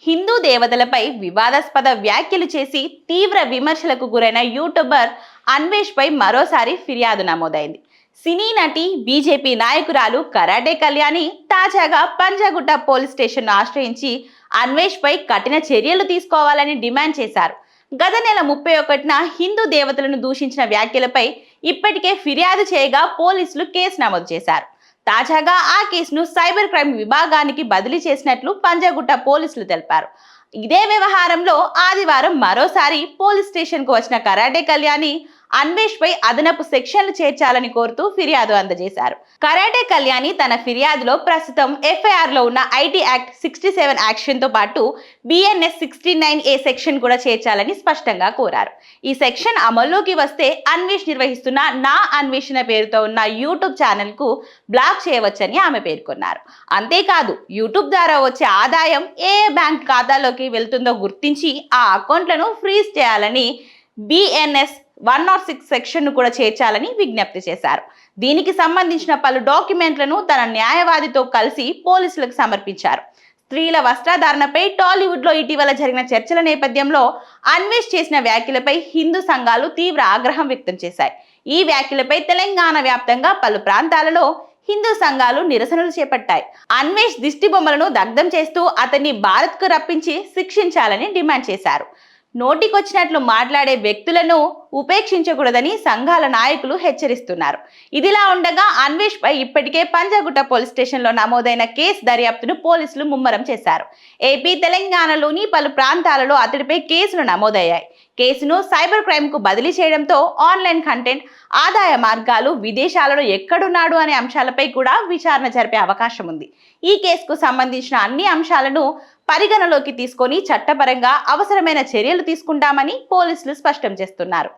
హిందూ దేవతలపై వివాదాస్పద వ్యాఖ్యలు చేసి తీవ్ర విమర్శలకు గురైన యూట్యూబర్ అన్వేష్ పై మరోసారి ఫిర్యాదు నమోదైంది. సినీ నటి బీజేపీ నాయకురాలు కరాటే కళ్యాణి తాజాగా పంజాగుట్ట పోలీస్ స్టేషన్ను ఆశ్రయించి అన్వేష్ పై కఠిన చర్యలు తీసుకోవాలని డిమాండ్ చేశారు. గత నెల 31న హిందూ దేవతలను దూషించిన వ్యాఖ్యలపై ఇప్పటికే ఫిర్యాదు చేయగా పోలీసులు కేసు నమోదు చేశారు. తాజాగా ఆ కేసును సైబర్ క్రైమ్ విభాగానికి బదిలీ చేసినట్లు పంజాగుట్ట పోలీసులు తెలిపారు. ఇదే వ్యవహారంలో ఆదివారం మరోసారి పోలీస్ స్టేషన్ కు వచ్చిన కరాటే కళ్యాణి అన్వేష్ పై అదనపు సెక్షన్లు చేర్చాలని కోరుతూ ఫిర్యాదు అందజేశారు. కరాటే కళ్యాణి తన ఫిర్యాదులో ప్రస్తుతం ఎఫ్ఐఆర్ లో ఉన్న ఐటీ యాక్ట్ 67 యాక్షన్ తో పాటు బిఎన్ఎస్ 69A సెక్షన్ కూడా చేర్చాలని స్పష్టంగా కోరారు. ఈ సెక్షన్ అమల్లోకి వస్తే అన్వేష్ నిర్వహిస్తున్న నా అన్వేషణ పేరుతో ఉన్న యూట్యూబ్ ఛానల్ కు బ్లాక్ చేయవచ్చని ఆమె పేర్కొన్నారు. అంతేకాదు యూట్యూబ్ ద్వారా వచ్చే ఆదాయం ఏ బ్యాంక్ ఖాతాలోకి వెళ్తుందో గుర్తించి ఆ అకౌంట్లను ఫ్రీజ్ చేయాలని బిఎన్ఎస్ 106 సెక్షన్ ను కూడా చేర్చాలని విజ్ఞప్తి చేశారు. దీనికి సంబంధించిన పలు డాక్యుమెంట్లను తన న్యాయవాదితో కలిసి పోలీసులకు సమర్పించారు. స్త్రీల వస్త్రధారణపై టాలీవుడ్ లో ఇటీవల జరిగిన చర్చల నేపథ్యంలో అన్వేష్ చేసిన వ్యాఖ్యలపై హిందూ సంఘాలు తీవ్ర ఆగ్రహం వ్యక్తం చేశాయి. ఈ వ్యాఖ్యలపై తెలంగాణ వ్యాప్తంగా పలు ప్రాంతాలలో హిందూ సంఘాలు నిరసనలు చేపట్టాయి. అన్వేష్ దిష్టి బొమ్మలను దగ్ధం చేస్తూ అతన్ని భారత్ కు రప్పించి శిక్షించాలని డిమాండ్ చేశారు. నోటికొచ్చినట్లు మాట్లాడే వ్యక్తులను ఉపేక్షించకూడదని సంఘాల నాయకులు హెచ్చరిస్తున్నారు. ఇదిలా ఉండగా అన్వేష్ పై ఇప్పటికే పంజాగుట్ట పోలీస్ స్టేషన్ లో నమోదైన కేసు దర్యాప్తును పోలీసులు ముమ్మరం చేశారు. ఏపీ, తెలంగాణలోని పలు ప్రాంతాలలో అతడిపై కేసులు నమోదయ్యాయి. కేసును సైబర్ క్రైమ్ కు బదిలీ చేయడంతో ఆన్లైన్ కంటెంట్, ఆదాయ మార్గాలు, విదేశాలలో ఎక్కడున్నాడు అనే అంశాలపై కూడా విచారణ జరిపే అవకాశం ఉంది. ఈ కేసుకు సంబంధించిన అన్ని అంశాలను పరిగణలోకి తీసుకొని చట్టపరంగా అవసరమైన చర్యలు తీసుకుంటామని పోలీసులు స్పష్టం చేస్తున్నారు.